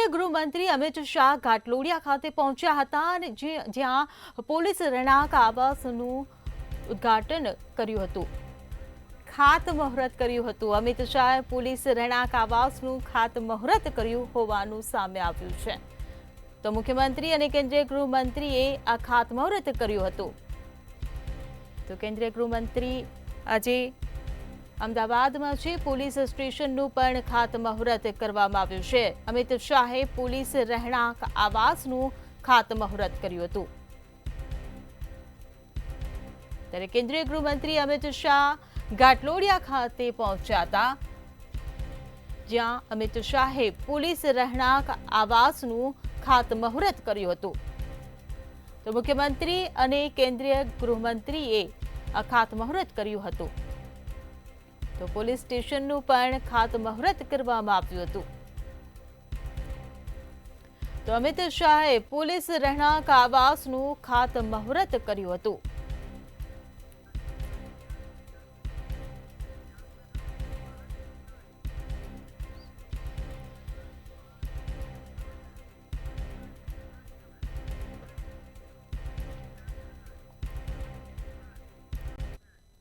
કેન્દ્રીય ગૃહમંત્રી અમિત શાહ ઘાટલોડિયા ખાતે પહોંચ્યા હતા અને જ્યાં પોલીસ રહેણાંક આવાસનું ઉદ્ઘાટન કર્યું હતું, ખાતમુહૂર્ત કર્યું હતું। અમિત શાહે પોલીસ રહેણાંક આવાસનું ખાતમુહૂર્ત કર્યું હોવાનું સામે આવ્યું છે। તો મુખ્યમંત્રી અને કેન્દ્રીય ગૃહમંત્રીએ આ ખાતમુહૂર્ત કર્યું હતું। તો કેન્દ્રીય ગૃહમંત્રી આજે અમદાવાદમાં છે પોલીસ સ્ટેશનનું પણ ખાતમુહૂર્ત કરવામાં આવ્યું છે। અમિત શાહે પોલીસ રહેણાંક આવાસનું ખાતમુહૂર્ત કર્યું હતું। ત્યારે કેન્દ્રીય ગૃહમંત્રી અમિત શાહ ઘાટલોડિયા ખાતે પહોંચ્યા હતા, જ્યાં અમિત શાહે પોલીસ રહેણાંક આવાસનું ખાતમુહૂર્ત કર્યું હતું। તો મુખ્યમંત્રી અને કેન્દ્રીય ગૃહમંત્રીએ આ ખાતમુહૂર્ત કર્યું હતું। તો પોલીસ સ્ટેશનનું પણ ખાતમુહૂર્ત કરવામાં આવ્યું હતું। તો અમિત શાહે પોલીસ રહેણાંક આવાસનું ખાતમુહૂર્ત કર્યું હતું।